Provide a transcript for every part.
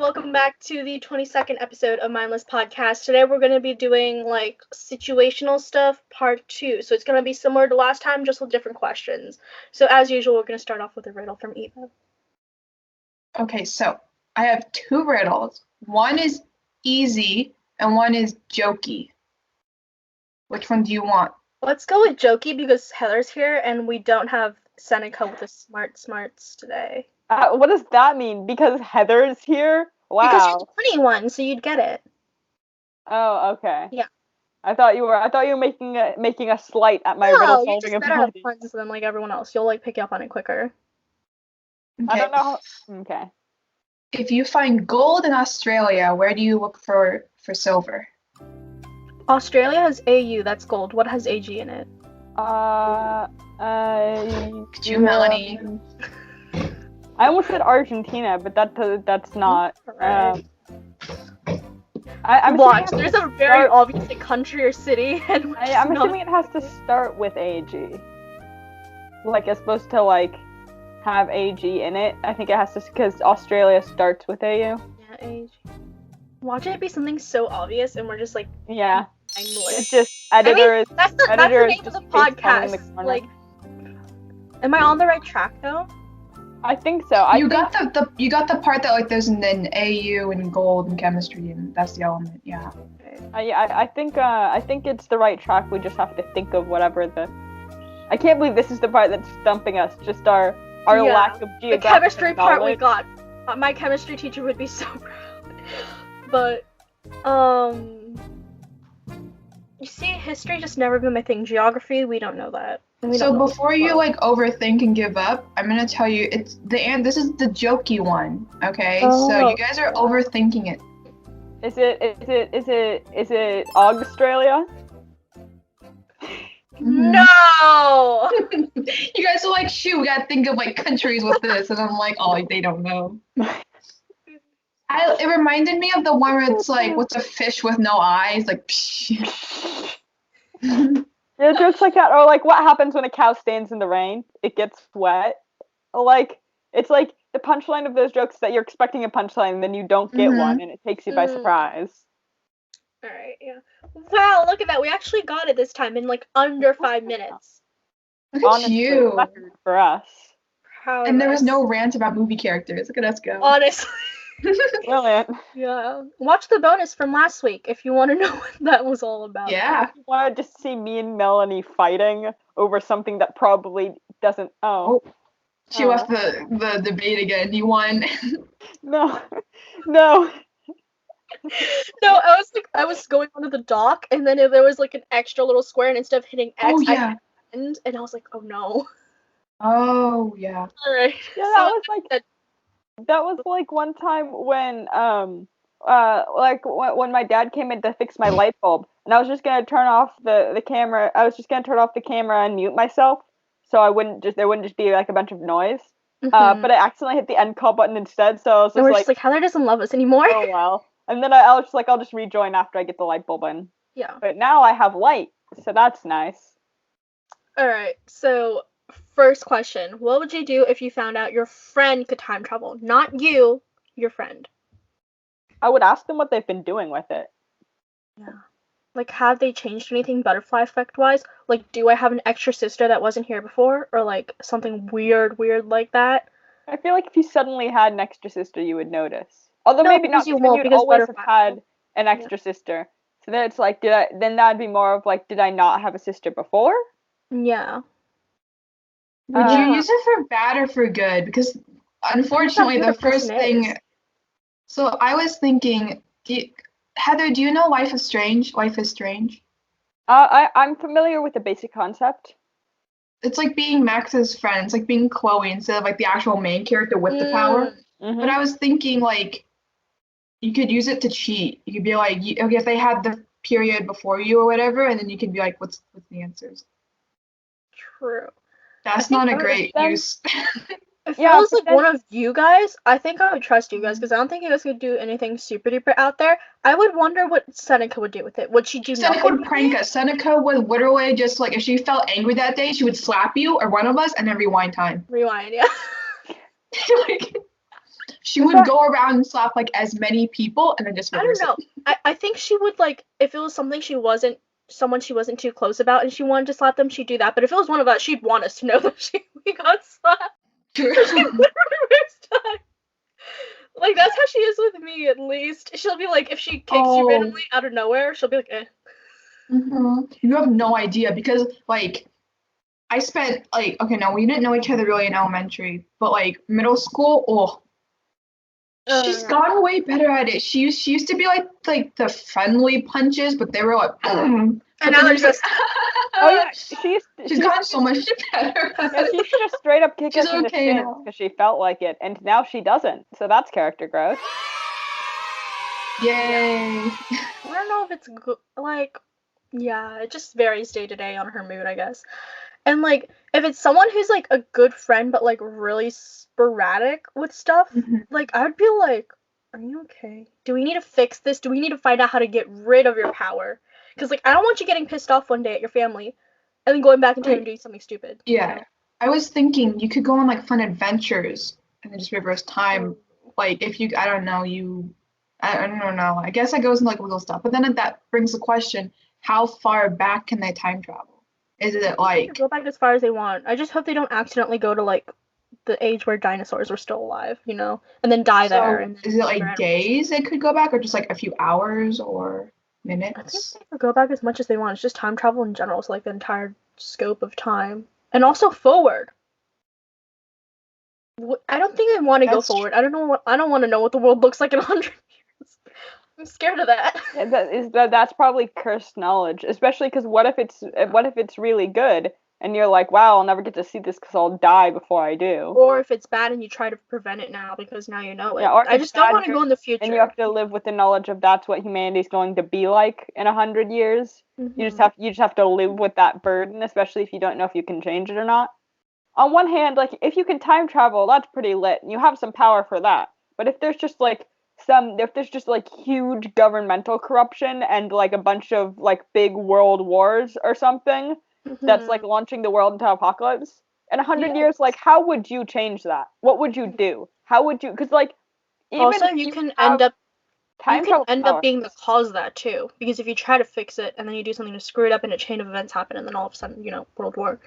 welcome back to the 22nd episode of Mindless Podcast. Today we're going to be doing situational stuff part 2. So it's going to be similar to last time, just with different questions. So as usual, we're going to start off with a riddle from Eva. Okay, so I have 2 riddles. One is easy and one is jokey. Which one do you want? Let's go with jokey because Heather's here and we don't have Seneca with the smarts today. What does that mean? Because Heather's here? Wow. Because you're 21, so you'd get it. Oh, okay. Yeah. I thought you were making a slight at my riddle solving ability. No, you're just better at puns than everyone else. You'll pick up on it quicker. Okay. I don't know. Okay. If you find gold in Australia, where do you look for silver? Australia has AU, that's gold. What has AG in it? Could you, Melanie? I almost said Argentina, but that's not. Right. I'm Watch. There's a very obvious country or city, and I'm assuming it has to start with AG. It's supposed to have AG in it. I think it has to because Australia starts with AU. Yeah, AG. Watch it be something so obvious, and we're just yeah. mindless. It's just editor. That's the name of the podcast. Am I on the right track though? I think so. You got the part that there's an AU and gold and chemistry, and that's the element. Yeah. I think it's the right track. We just have to think of whatever the. I can't believe this is the part that's stumping us. Just our lack of geographic The chemistry knowledge. part we got. My chemistry teacher would be so proud. But you see, history just never been my thing. Geography, we don't know that. So before you overthink and give up, I'm gonna tell you this is the jokey one, okay? Oh. So you guys are overthinking it. Is it Australia? No. You guys are shoot, we gotta think of countries with this, and I'm oh, they don't know. It reminded me of the one where it's what's a fish with no eyes? Yeah, jokes like that, or what happens when a cow stands in the rain? It gets wet. It's the punchline of those jokes is that you're expecting a punchline and then you don't get one, and it takes you by surprise. All right, yeah. Wow, look at that. We actually got it this time in under 5 minutes. Look at Honestly, you. Record for us. How and there was no rant about movie characters. Look at us go. Honestly. Brilliant. Yeah. Watch the bonus from last week if you want to know what that was all about. Yeah. If you want to just see me and Melanie fighting over something that probably doesn't. Oh. She left the debate again. You won. No. No, I was going onto the dock, and then there was an extra little square, and instead of hitting X, I hit end, and I was oh no. Oh yeah. All right. Yeah, that was one time when when my dad came in to fix my light bulb, and I was just gonna turn off the camera. I was just gonna turn off the camera and mute myself, so there wouldn't just be a bunch of noise. But I accidentally hit the end call button instead, so I was and we're just Heather doesn't love us anymore. Oh well. And then I was just I'll just rejoin after I get the light bulb in. Yeah. But now I have light, so that's nice. All right, so. First question, what would you do if you found out your friend could time travel? Not you, your friend. I would ask them what they've been doing with it. Yeah. Have they changed anything butterfly effect-wise? Do I have an extra sister that wasn't here before? Or, something weird like that? I feel if you suddenly had an extra sister, you would notice. Although maybe not, you won't, because always have had an extra sister. So then it's then that'd be more of did I not have a sister before? Yeah. Would you use it for bad or for good? Because unfortunately, the first thing. So I was thinking, Heather, do you know Life is Strange? Life is Strange. I'm familiar with the basic concept. It's being Max's friend. It's being Chloe instead of the actual main character with the power. Mm-hmm. But I was thinking you could use it to cheat. You could be okay, if they had the period before you or whatever, and then you could be what's the answers? True. That's not a great use. If I was one of you guys, I think I would trust you guys because I don't think you guys could do anything super duper out there. I would wonder what Seneca would do with it. Would she do nothing? Seneca would prank us. Seneca would literally just if she felt angry that day, she would slap you or one of us and then rewind time. Rewind, yeah. she would go around and slap like as many people and then just reverse I don't know. I think she would like if it was someone she wasn't too close about and she wanted to slap them, she'd do that. But if it was one of us, she'd want us to know that we got slapped. True. So she would reverse time. Like that's how she is with me at least. She'll be like if she kicks you randomly out of nowhere, she'll be like, eh. You have no idea because like I spent like okay, no, we didn't know each other really in elementary, but like middle school, she's gotten way better at it. She used to be like the friendly punches, but they were like and now they're just she's gotten so much better. Yeah, she used to just straight up kick us in the shins because she felt like it, and now she doesn't. So that's character growth. Yay! I don't know if it's good. Like, yeah, it just varies day to day on her mood, I guess. And like, if it's someone who's like a good friend but like really sporadic with stuff, like I'd be like, "Are you okay? Do we need to fix this? Do we need to find out how to get rid of your power?" Because like, I don't want you getting pissed off one day at your family, and then going back in time and doing something stupid. Yeah, you know? I was thinking you could go on like fun adventures and then just reverse time. Like if you, I don't know, I don't know. I guess that goes into like legal stuff. But then that brings the question: how far back can they time travel? Is it like they can go back as far as they want? I just hope they don't accidentally go to like the age where dinosaurs were still alive, you know, and then die there. And is it like days they could go back, or just like a few hours or minutes? I think they could go back as much as they want. It's just time travel in general, so like the entire scope of time, and also forward. I don't think I want to go forward. I don't want to know what the world looks like in 100 years. I'm scared of that. Yeah, that's probably cursed knowledge, especially because what if it's really good and you're like, wow, I'll never get to see this because I'll die before I do. Or if it's bad and you try to prevent it now because now you know it. Yeah, or I just don't want to go in the future. And you have to live with the knowledge of that's what humanity's going to be like in 100 years. You just have to live with that burden, especially if you don't know if you can change it or not. On one hand, like if you can time travel, that's pretty lit, and you have some power for that. But if there's just like huge governmental corruption and like a bunch of like big world wars or something that's like launching the world into apocalypse in 100 years, like how would you change that? What would you do? How would you? Because like even also you can end up being the cause of that too, because if you try to fix it and then you do something to screw it up and a chain of events happen and then all of a sudden world war.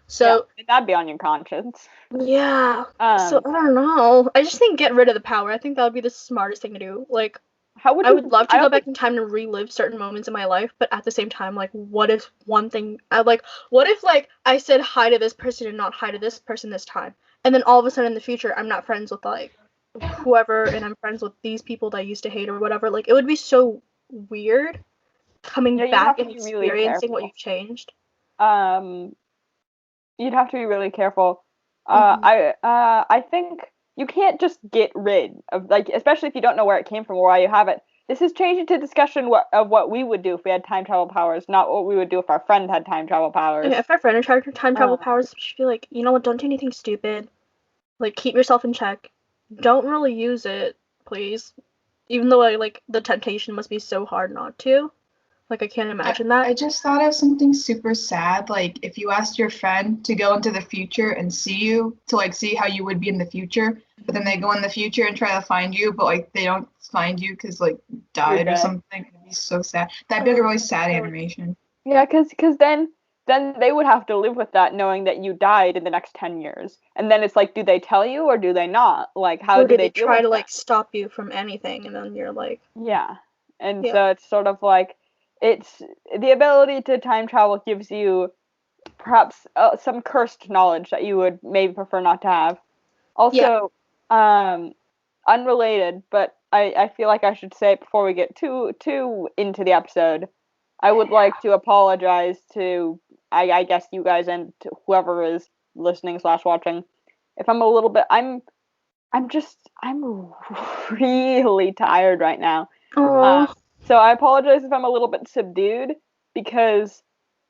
So that'd be on your conscience. Yeah. So I don't know. I just think get rid of the power. I think that would be the smartest thing to do. Like, I would love to go back in time to relive certain moments in my life, but at the same time, like, what if I said hi to this person and not hi to this person this time, and then all of a sudden in the future I'm not friends with like whoever, and I'm friends with these people that I used to hate or whatever. Like, it would be so weird coming back and experiencing what you've changed. You'd have to be really careful. I think you can't just get rid of, like, especially if you don't know where it came from or why you have it. This is changing to discussion of what we would do if we had time travel powers, not what we would do if our friend had time travel powers. Yeah, if our friend had time travel powers, she'd be like, you know what, don't do anything stupid. Like, keep yourself in check. Don't really use it, please. Even though, like, the temptation must be so hard not to. Like, I can't imagine that. I just thought of something super sad. Like, if you asked your friend to go into the future and see you, to, like, see how you would be in the future, but then they go in the future and try to find you, but, like, they don't find you because, like, you died or something. It'd be so sad. That'd be, like, a really sad animation. Yeah, because then they would have to live with that knowing that you died in the next 10 years. And then it's like, do they tell you or do they not? Like, how do they try to, like, stop you from anything? And then you're like... Yeah. And so it's sort of like... It's the ability to time travel gives you perhaps some cursed knowledge that you would maybe prefer not to have. Also, unrelated, but I feel like I should say it before we get too into the episode. I would like to apologize to I guess you guys and to whoever is listening / watching. If I'm a little bit, I'm really tired right now. So I apologize if I'm a little bit subdued because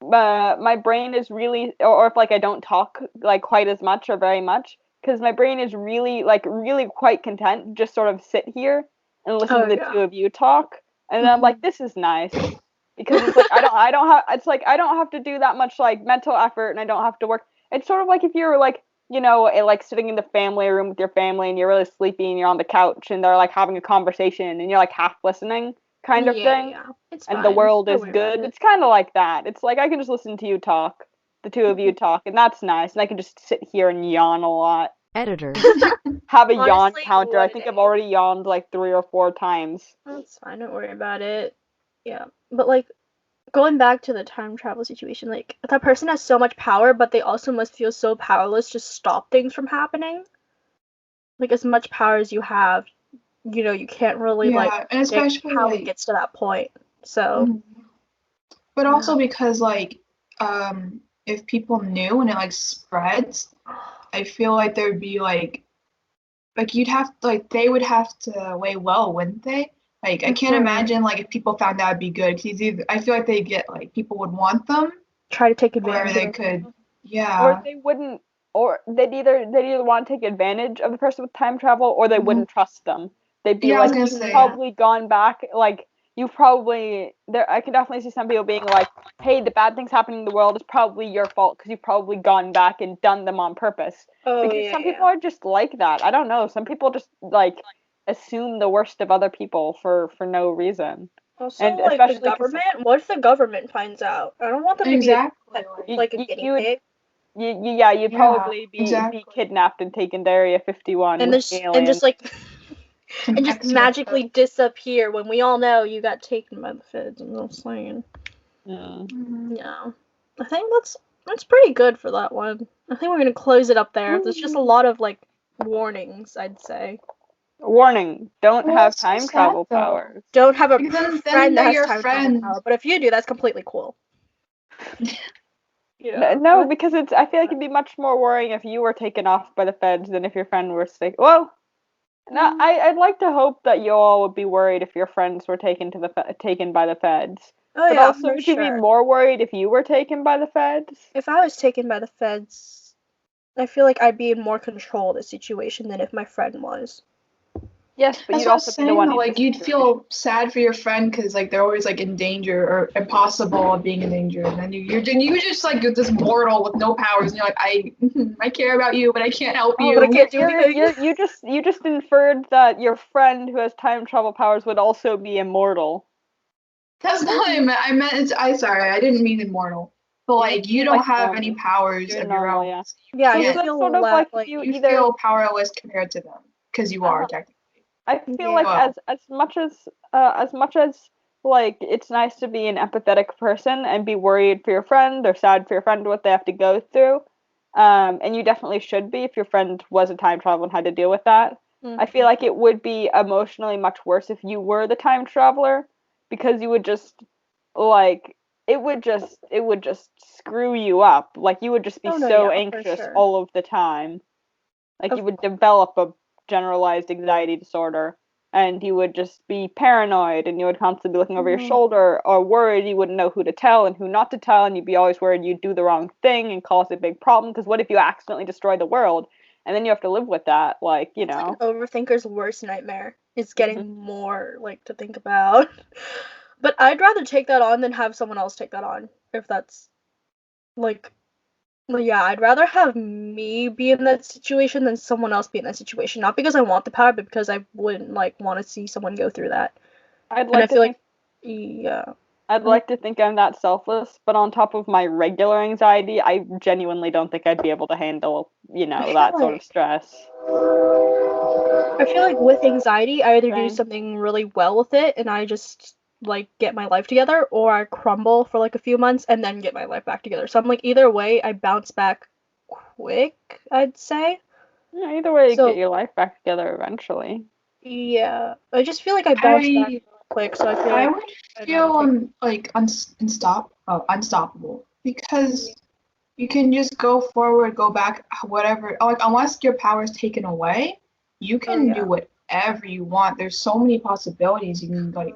my brain is really, or if like I don't talk like quite as much or very much, because my brain is really quite content to just sort of sit here and listen to the two of you talk, and then I'm like, this is nice because it's like I don't have to do that much like mental effort and I don't have to work. It's sort of like if you're like like sitting in the family room with your family and you're really sleepy and you're on the couch and they're like having a conversation and you're like half listening kind of thing. Yeah, it's And fine. the world is Don't worry good. about it. It's kind of like that. It's like I can just listen to you talk, the two of you talk, and that's nice. And I can just sit here and yawn a lot. Editor. Have a yawn Honestly, counter. what I a think day. I've already yawned like 3 or 4 times. That's fine. Don't worry about it. Yeah, but like going back to the time travel situation, like that person has so much power, but they also must feel so powerless to stop things from happening. Like as much power as you have, you can't really like and predict especially how like it gets to that point. So, but yeah. also because like if people knew and it like spreads, I feel like there'd be like you'd have like they would have to weigh well, wouldn't they? Like I can't imagine like if people found that would be good because I feel like they get like people would want them Try to take or advantage they of it. could Or they wouldn't, or they'd either want to take advantage of the person with time travel, or they wouldn't trust them. They'd be Yeah, I was like, gonna you've say, probably gone back, like you've probably there. I can definitely see some people being like, hey, the bad things happening in the world is probably your fault because you've probably gone back and done them on purpose. Oh, Because yeah, some people are just like that. I don't know. Some people just like assume the worst of other people for no reason. Also, And like the especially 'cause government. What if the government finds out? I don't want them exactly. to be like a guinea pig. You'd probably be exactly. kidnapped and taken to Area 51 And with this, aliens. and just like, Some and just extra magically stuff. disappear when we all know you got taken by the feds. I'm not saying. Yeah, I think that's pretty good for that one. I think we're gonna close it up there. There's just a lot of like warnings, I'd say. Warning: don't Well, have it's so time sad, travel though. powers. Don't have a Because then friend that they're has your time friend. travel power, but if you do, that's completely cool. No, because I feel like it'd be much more worrying if you were taken off by the feds than if your friend were taken. Well, no, I'd like to hope that you all would be worried if your friends were taken by the feds. Oh But yeah, also, for would you be sure. more worried if you were taken by the feds? If I was taken by the feds, I feel like I'd be in more control of the situation than if my friend was. Yes, but That's you'd what I was also be the saying. one Though, in like the you'd situation. feel sad for your friend because like they're always like in danger or impossible of being in danger, and then you're just like you're this mortal with no powers, and you're like I care about you, but I can't help you. But I can't do anything. You just inferred that your friend who has time travel powers would also be immortal. That's not what I meant. I meant sorry, I didn't mean immortal. But like you don't have any powers You're of your normal, own. yeah. Yeah, So you that's feel sort of like You feel powerless compared to them because you are technically. I feel like as much as like it's nice to be an empathetic person and be worried for your friend or sad for your friend what they have to go through, and you definitely should be if your friend was a time traveler and had to deal with that. I feel like it would be emotionally much worse if you were the time traveler because you would just like it would just screw you up. Like you would just be so anxious all of the time. Like you would develop a generalized anxiety disorder and you would just be paranoid and you would constantly be looking over your shoulder or worried you wouldn't know who to tell and who not to tell and you'd be always worried you'd do the wrong thing and cause a big problem because what if you accidentally destroy the world and then you have to live with that like It's like an overthinker's worst nightmare. It's getting more like to think about. But I'd rather take that on than have someone else take that on if that's like yeah, I'd rather have me be in that situation than someone else be in that situation. Not because I want the power, but because I wouldn't like want to see someone go through that. I'd like I'd Mm. like to think I'm that selfless, but on top of my regular anxiety, I genuinely don't think I'd be able to handle, that sort of stress. I feel like with anxiety, I either do something really well with it and I just like get my life together, or I crumble for like a few months and then get my life back together. So I'm like either way, I bounce back quick, I'd say. Yeah, either way, you get your life back together eventually. Yeah, I just feel like I bounce back quick, so I feel like I would feel like unstoppable because you can just go forward, go back, whatever. Like unless your power is taken away, you can do whatever you want. There's so many possibilities. You can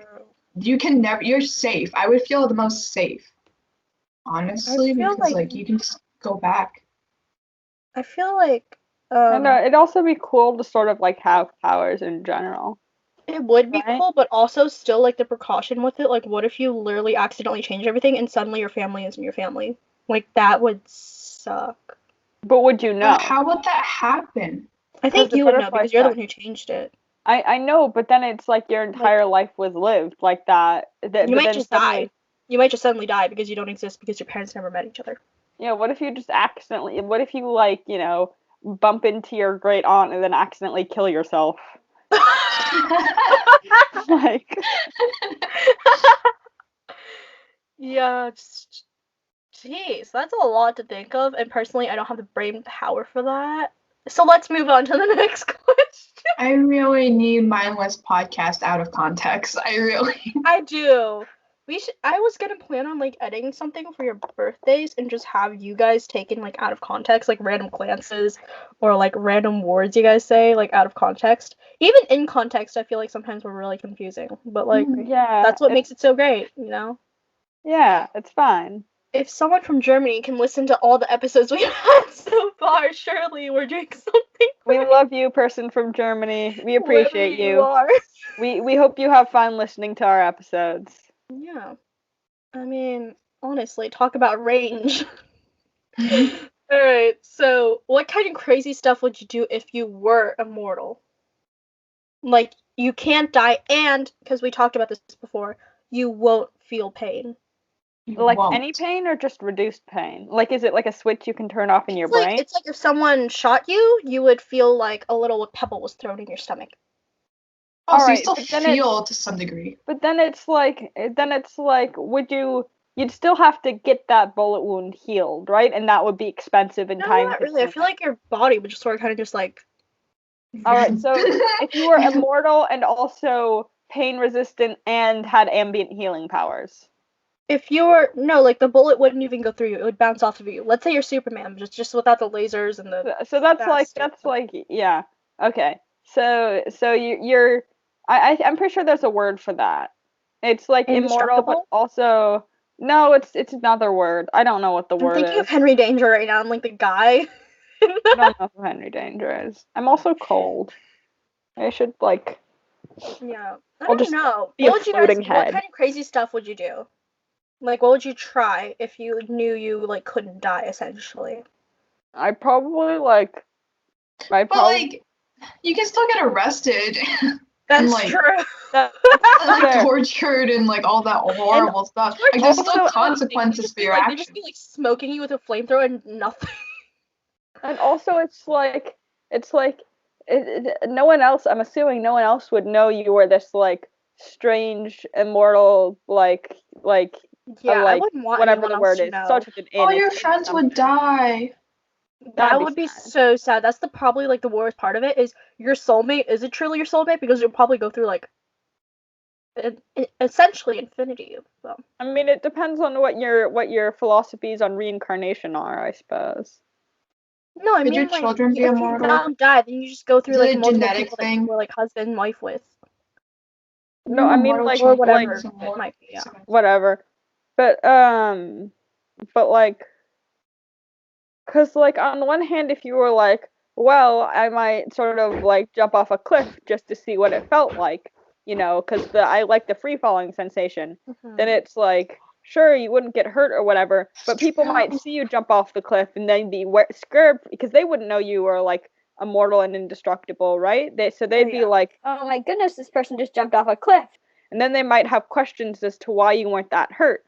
you can never. You're safe. I would feel the most safe, honestly, because like you can just go back. I feel like and it'd also be cool to sort of like have powers in general. It would be cool, but also still like the precaution with it. Like, what if you literally accidentally change everything and suddenly your family isn't your family? Like, that would suck. But would you know? How would that happen? I think you would know because you're the one who changed it. I know, but then it's like your entire life was lived like that. You might just die. You might just suddenly die because you don't exist because your parents never met each other. Yeah, what if you just accidentally, what if you, like, you know, bump into your great aunt and then accidentally kill yourself? Like. Yeah, just, jeez, that's a lot to think of, and personally, I don't have the brain power for that. So let's move on to the next question. I really need mindless podcast out of context. I do. I was gonna plan on like editing something for your birthdays and just have you guys taken like out of context, like random glances or like random words you guys say like out of context. Even in context, I feel like sometimes we're really confusing, but like yeah, that's what makes it so great, you know? Yeah, it's fine. If someone from Germany can listen to all the episodes we've had so far, surely we're doing something We great. love you, person from Germany. We appreciate you. Are. We hope you have fun listening to our episodes. Yeah. I mean, honestly, talk about range. Alright, so what kind of crazy stuff would you do if you were immortal? Like, you can't die, and, because we talked about this before, you won't feel pain. Like any pain or just reduced pain? Like, is it like a switch you can turn off in your brain? It's like if someone shot you, you would feel like a little pebble was thrown in your stomach. Oh, so you still feel to some degree. But then it's like, you'd still have to get that bullet wound healed, right? And that would be expensive and time. Not really. I feel like your body would just sort of kind of just like. Alright, so if you were immortal and also pain resistant and had ambient healing powers. If you were like the bullet wouldn't even go through you; it would bounce off of you. Let's say you're Superman, just without the lasers and the. So that's like yeah. Okay. So you're I'm pretty sure there's a word for that. It's like immortal, but also no, it's another word. I don't know what the word is. I'm thinking of Henry Danger right now. I'm like the guy. I don't know who Henry Danger is. I'm also cold. I should like. Yeah, I don't know. What kind of crazy stuff would you do? Like, what would you try if you knew you like couldn't die? Essentially, But like, you can still get arrested. That's like, true. Like tortured and like all that horrible stuff. Like, there's still consequences for your actions. They just be like smoking you with a flamethrower and nothing. And also, no one else. I'm assuming no one else would know you were this like strange immortal I wouldn't want whatever the word is. Such an all your friends would die. That would be so sad. That's probably like the worst part of it is your soulmate. Is it truly your soulmate? Because you'll probably go through like essentially infinity. So. I mean, it depends on what your philosophies on reincarnation are, I suppose. No, I mean, your children be immortal? If you don't die, then you just go through like multiple people that you were like husband and wife with. No, I mean like or whatever it might be. Yeah. Whatever, but like, cause like on the one hand, if you were like, well, I might sort of like jump off a cliff just to see what it felt like, you know, cause I like the free falling sensation. Then it's like, sure, you wouldn't get hurt or whatever, but people might see you jump off the cliff and then be scared because they wouldn't know you were like immortal and indestructible, right? They'd be like, oh my goodness, this person just jumped off a cliff. And then they might have questions as to why you weren't that hurt.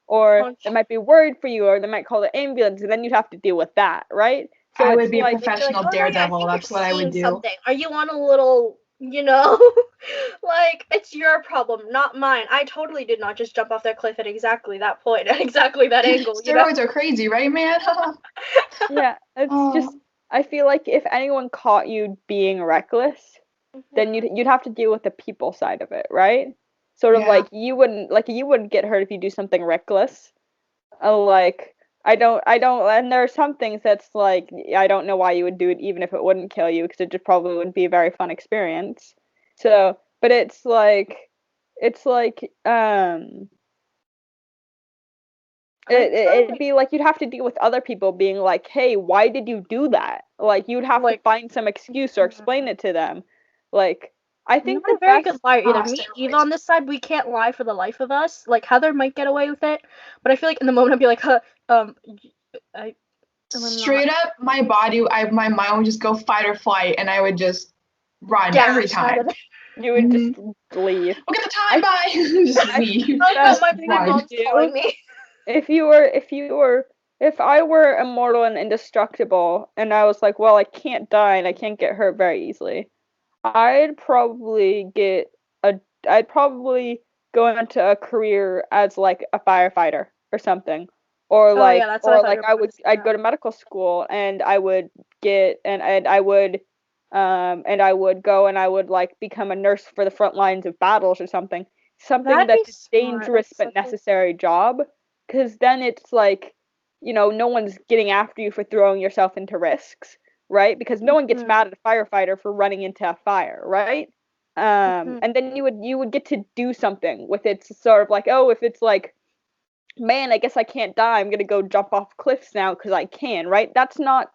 Or they might be worried for you, or they might call the ambulance, and then you'd have to deal with that, right? So I would be a professional daredevil. That's what I would do. Something. Are you on a little, you know, like, it's your problem, not mine. I totally did not just jump off that cliff at exactly that point, at exactly that angle. Steroids are crazy, right, man? Yeah, it's just, I feel like if anyone caught you being reckless, then you'd have to deal with the people side of it, right? Sort of like you wouldn't get hurt if you do something reckless. I don't, and there are some things that's like, I don't know why you would do it even if it wouldn't kill you, because it just probably wouldn't be a very fun experience. So, but it'd be like you'd have to deal with other people being like, hey, why did you do that? Like, you'd have to find some excuse or explain it to them. Like, I think you're a very good liar. Either me, Eva, on this side, we can't lie for the life of us. Like, Heather might get away with it, but I feel like in the moment I'd be like, Straight up, my mind would just go fight or flight, and I would just run every time. You would just leave. Look at the time, bye. Just leave. Oh no, my baby mom's calling me. If I were immortal and indestructible, and I was like, well, I can't die and I can't get hurt very easily, I'd probably go into a career as like a firefighter or something, or like, I'd go to medical school and I would get and I would go and I would like become a nurse for the front lines of battles or something that's a dangerous but necessary job, because then it's like, no one's getting after you for throwing yourself into risks, right? Because no one gets mad at a firefighter for running into a fire, right? And then you would get to do something with it, sort of like, oh, if it's like, man, I guess I can't die, I'm gonna go jump off cliffs now because I can, right? That's not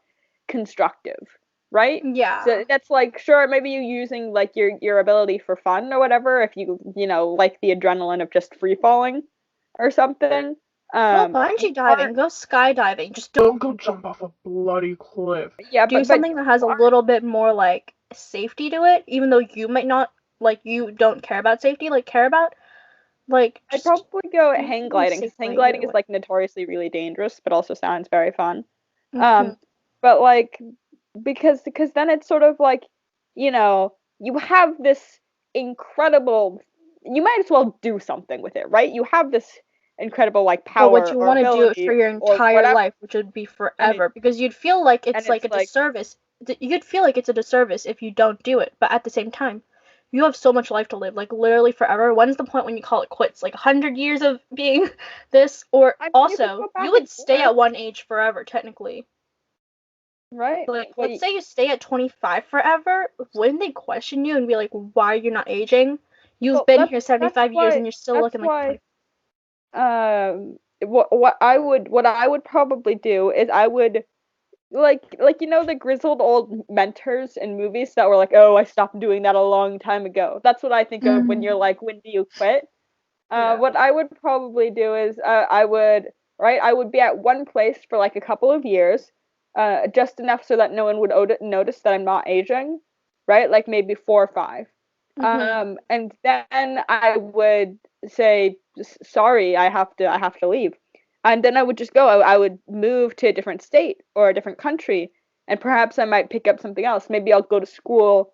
constructive, right? Yeah. So that's like, sure, maybe you using like your ability for fun or whatever, if you like the adrenaline of just free falling or something. Go bungee diving, go skydiving, just don't go jump off a bloody cliff. Yeah, do something that has a little bit more like safety to it, even though you might not, like, you don't care about safety, like care about, like, I'd probably go hang gliding, because hang gliding is like notoriously really dangerous, but also sounds very fun. But like, because then it's sort of like, you have this incredible, you might as well do something with it, right? You have this incredible like power, but you want to do it for your entire life, which would be forever, because you'd feel like it's like a disservice. You'd feel like it's a disservice if you don't do it, but at the same time, you have so much life to live, like literally forever. When's the point when you call it quits? Like 100 years of being this, or also you would stay at one age forever technically, right? Like, let's say you stay at 25 forever. Wouldn't they question you and be like, why are you not aging? You've been here 75 years and you're still looking like. What I would probably do is I would like the grizzled old mentors in movies that were like, oh, I stopped doing that a long time ago. That's what I think of when you're like, when do you quit? What I would probably do is I would be at one place for like a couple of years, just enough so that no one would notice that I'm not aging, right? Like maybe 4 or 5. And then I would say, sorry, I have to leave. And then I would just go. I would move to a different state or a different country, and perhaps I might pick up something else. Maybe I'll go to school.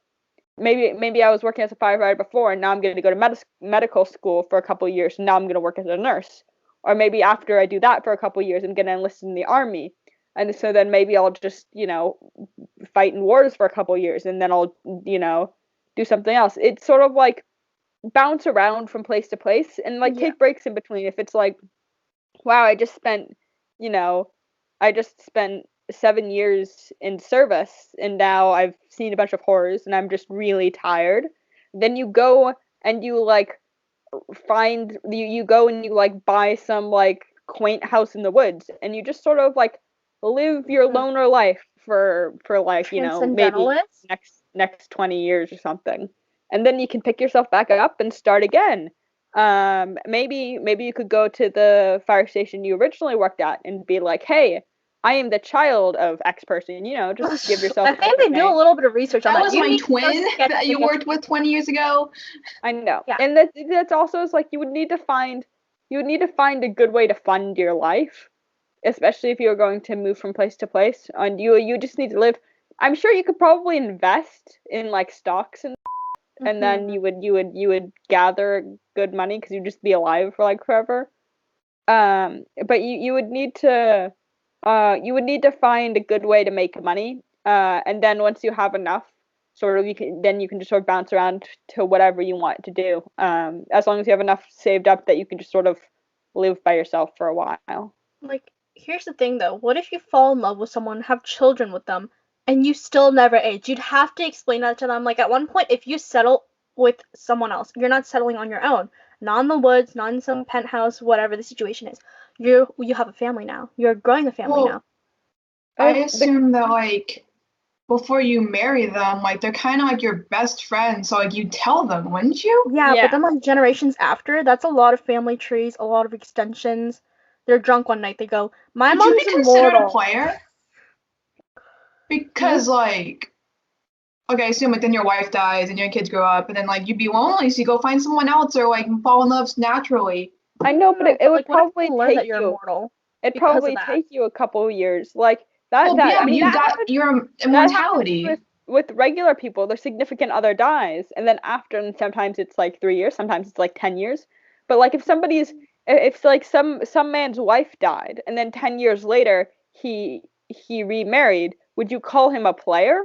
Maybe I was working as a firefighter before, and now I'm going to go to medical school for a couple of years, and now I'm going to work as a nurse. Or maybe after I do that for a couple of years, I'm going to enlist in the army. And so then maybe I'll just, fight in wars for a couple of years, and then I'll, do something else. It's sort of like bounce around from place to place and like take breaks in between. If it's like, wow, I just spent 7 years in service and now I've seen a bunch of horrors and I'm just really tired. Then you go and you like you go and you like buy some like quaint house in the woods and you just sort of like live your loner life for like, maybe next 20 years or something. And then you can pick yourself back up and start again. Maybe you could go to the fire station you originally worked at and be like, hey, I am the child of X person, just give yourself. I think they do a little bit of research on that. That was my twin that you worked with 20 years ago. I know. Yeah. And that's also is like you would need to find a good way to fund your life, especially if you're going to move from place to place. And you just need to live. I'm sure you could probably invest in like stocks and then you would gather good money because you'd just be alive for like forever. But you would need to find a good way to make money. And then once you have enough, you can just sort of bounce around to whatever you want to do. As long as you have enough saved up that you can just sort of live by yourself for a while. Like, here's the thing though. What if you fall in love with someone, have children with them, and you still never age? You'd have to explain that to them. Like, at one point, if you settle with someone else, you're not settling on your own. Not in the woods, not in some penthouse, whatever the situation is. You have a family now. You're growing a family now. I assume that, like, before you marry them, like, they're kind of like your best friends, so, like, you tell them, wouldn't you? Yeah, but then, like, generations after, that's a lot of family trees, a lot of extensions. They're drunk one night, they go, my mom's immortal. Would you be considered a player? Because like, okay, assume like then your wife dies and your kids grow up, and then like you'd be lonely, so you go find someone else or like fall in love naturally. I know, but it would like, what if probably you learn that take you're you. immortal? It'd because of probably that? take you a couple of years. Like that. Well, That yeah, I but mean, you that got happens. your That happens immortality. with regular people. Their significant other dies, and then after, and sometimes it's like 3 years, sometimes it's like 10 years. But like if like some man's wife died, and then 10 years later he remarried, would you call him a player?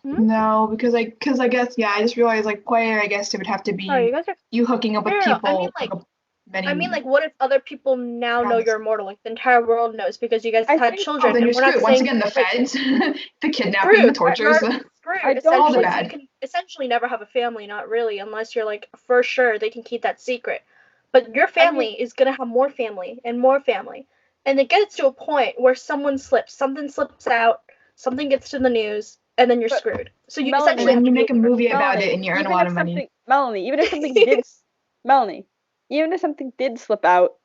No, because I guess I just realized like player. I guess it would have to be Sorry, you guys are. you hooking up with No, people. I mean, like, what if other people now know Yes. you're immortal? Like, the entire world knows because you guys I had think- children. Oh, then and you're we're not screwed. Once saying, again, the like, feds, the kidnapping, screwed. the tortures. Screwed. I don't Essentially, think- so you can essentially never have a family. Not really, unless you're like for sure they can keep that secret. But your family is gonna have more family and more family, and it gets to a point where something slips out, something gets to the news, and then you're But screwed. So you Melanie, essentially and have then to you make a movie about Melanie, it, and you earn a even lot if of money. Melanie, even if something did, Melanie, even if something did slip out,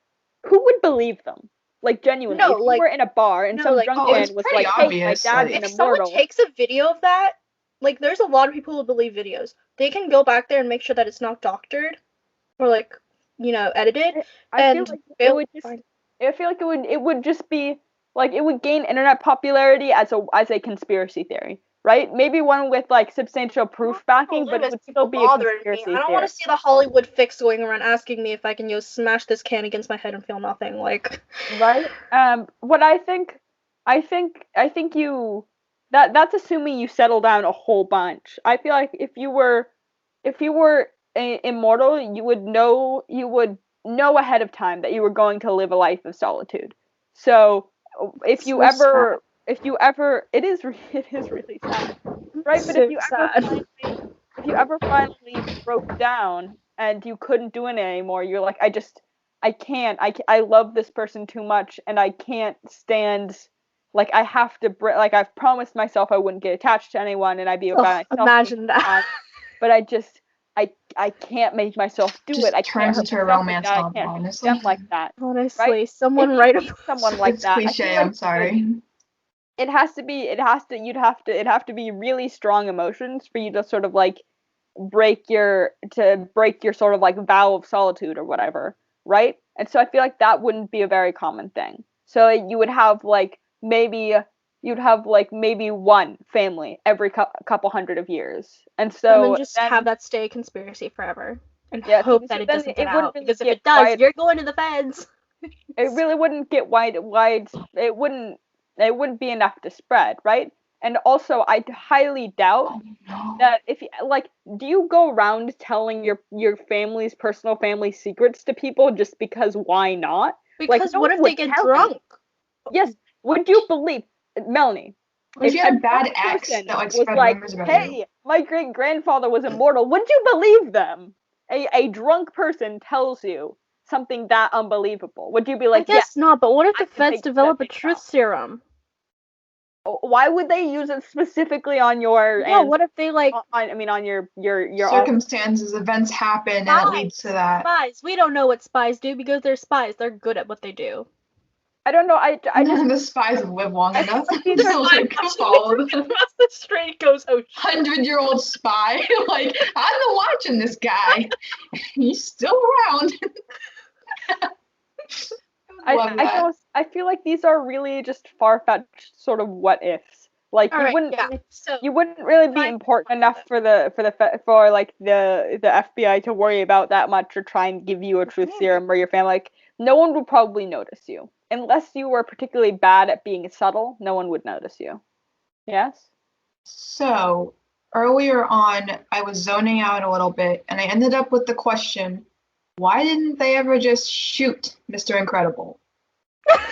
who would believe them? Like genuinely, No, if you like- were in a bar and no, some like- drunk Oh, man it's was pretty like, "Hey, obvious, my dad's like- an if someone immortal," takes a video of that, like there's a lot of people who believe videos. They can go back there and make sure that it's not doctored or like, edited. I feel and like they'll it would just. find- I feel like it would just be like it would gain internet popularity as a conspiracy theory, right? Maybe one with like substantial proof backing, but it would still be a conspiracy I don't theory. want to see the Hollywood fix going around asking me if I can smash this can against my head and feel nothing. Like, Right. What I think you that's assuming you settle down a whole bunch. I feel like if you were immortal, you would know ahead of time that you were going to live a life of solitude. So if you ever it is really sad, right? But so if you ever finally broke down and you couldn't do it anymore, you're like, I can't. I love this person too much, and I can't stand. Like I have to. Like I've promised myself I wouldn't get attached to anyone, and I'd be by myself. Imagine that. But I can't make myself do Just it. I turns can't into a hurt myself romance like that. I novel, can't honestly. hurt them like that. Honestly, Right? someone If write you a meet someone like It's that. I cliche. feel like I'm sorry. it has to be. It'd have to be really strong emotions for you to sort of like break your sort of like vow of solitude or whatever, right? And so I feel like that wouldn't be a very common thing. So you would have like maybe one family every couple hundred of years, and so and then just have that stay a conspiracy forever and Yeah, hope so that it then doesn't it get wouldn't out. really Because if get it does, wide- you're going to the feds. it really wouldn't get wide. It wouldn't be enough to spread, right? And also, I highly doubt that if like, do you go around telling your family's personal family secrets to people just because why not? Because no what one if would they get tell you. drunk? Yes, would you believe, Melanie? If you had a bad some ex person that like was spread like, rumors about "Hey, you. my great grandfather was immortal," would you believe them? A drunk person tells you something that unbelievable. Would you be like, I guess not, but what if I the can feds take develop a that truth out. serum? Why would they use it specifically on your? Yeah, what if they like on your Circumstances, events happen, and it leads to that. spies? We don't know what spies do because they're spies. They're good at what they do. I don't know. I just The spies live long enough. these are Like, follow the Across the street goes, oh shit. 100-year-old spy. Like, I've been watching this guy. He's still around. Love that. I feel like these are really just far-fetched sort of what ifs. Like you wouldn't really be important enough for the FBI to worry about that much or try and give you a truth serum or your family. Like no one would probably notice you unless you were particularly bad at being subtle. No one would notice you. Yes. So earlier on, I was zoning out a little bit, and I ended up with the question: why didn't they ever just shoot Mr. Incredible?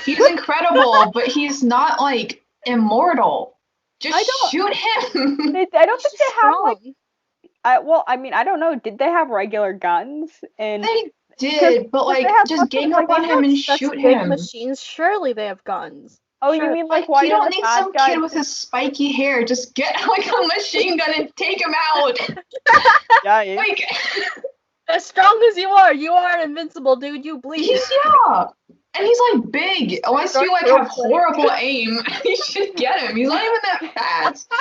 He's incredible, but he's not like immortal. Just shoot him. I don't think they have like. Well, I mean, I don't know. Did they have regular guns? And they did, but like just gang up on him and shoot him. Machines, surely they have guns. Oh, you mean like why you don't need some kid with his spiky hair? Just get like a machine gun and take him out. Yeah. Like, as strong as you are invincible, dude. You bleed. Yeah. And he's like big. Unless you like have horrible aim, you should get him. He's not even that fast.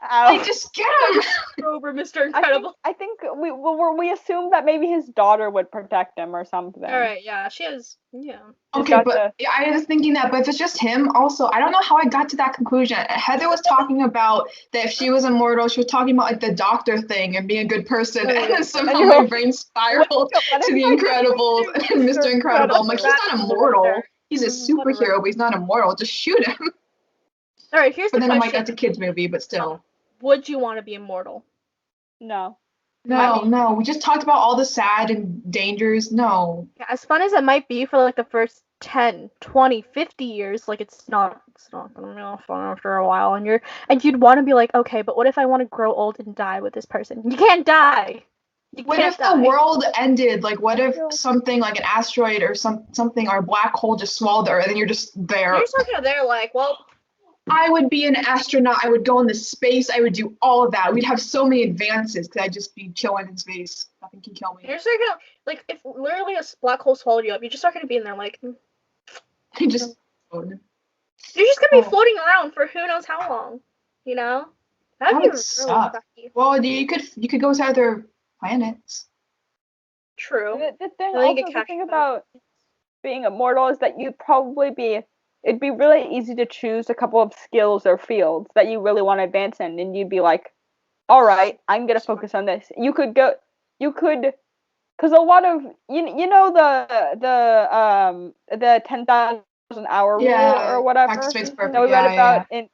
Like, just get him. Over Mr. Incredible. I think we assumed that maybe his daughter would protect him or something. All right, yeah, she has, yeah. Okay, but I was thinking that, but if it's just him, also, I don't know how I got to that conclusion. Heather was talking about that if she was immortal, she was talking about like the doctor thing and being a good person, and then somehow my brain spiraled to the Incredibles and Mr. Incredible. I'm like, he's not immortal. He's a superhero, but he's not immortal. Just shoot him. All right, here's the question. But then I'm like, that's a kid's movie, but still. Would you want to be immortal? No. No. We just talked about all the sad and dangers. No. Yeah, as fun as it might be for like the first 10, 20, 50 years, like it's not gonna be all fun after a while, and you'd want to be like, okay, but what if I want to grow old and die with this person? You can't die. What if the world ended? Like, what if something like an asteroid or something or a black hole just swallowed the Earth and you're just there? You're just kind of there, like, well. I would be an astronaut. I would go into space. I would do all of that. We'd have so many advances because I'd just be chilling in space. Nothing can kill me. You're just gonna, like, if literally a black hole swallowed you up, you're just not gonna be in there, like. You just. You're just gonna be floating around for who knows how long, you know? That would suck. Well, you could go to other planets. True. The thing about being immortal is that it'd be really easy to choose a couple of skills or fields that you really want to advance in, and you'd be like, all right, I'm going to focus on this. Because a lot of, you know the 10,000 hour rule or whatever that we read about, and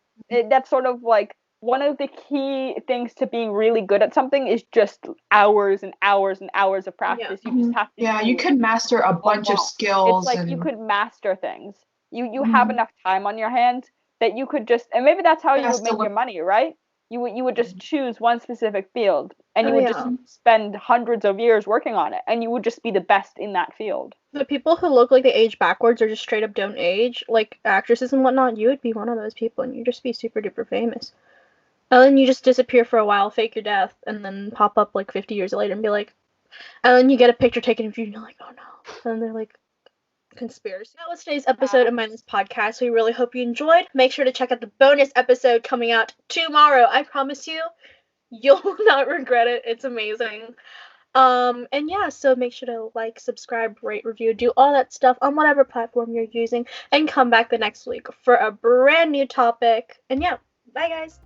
that's sort of like, one of the key things to being really good at something is just hours and hours and hours of practice. Yeah. You just have to. Yeah, you could master a bunch of skills. It's like you could master things. You have enough time on your hands that you could just, and maybe that's how you would make your money, right? You would just choose one specific field, and you would just spend hundreds of years working on it, and you would just be the best in that field. The people who look like they age backwards or just straight up don't age, like actresses and whatnot, you would be one of those people, and you'd just be super duper famous. And then you just disappear for a while, fake your death, and then pop up like 50 years later and be like, and then you get a picture taken of you, and you're like, oh no. And they're like, conspiracy. That was today's episode of Mindless Podcast. We really hope you enjoyed. Make sure to check out the bonus episode coming out tomorrow. I promise you'll not regret it. It's amazing. And yeah, so make sure to like, subscribe, rate, review, do all that stuff on whatever platform you're using, and come back the next week for a brand new topic. And yeah, bye guys.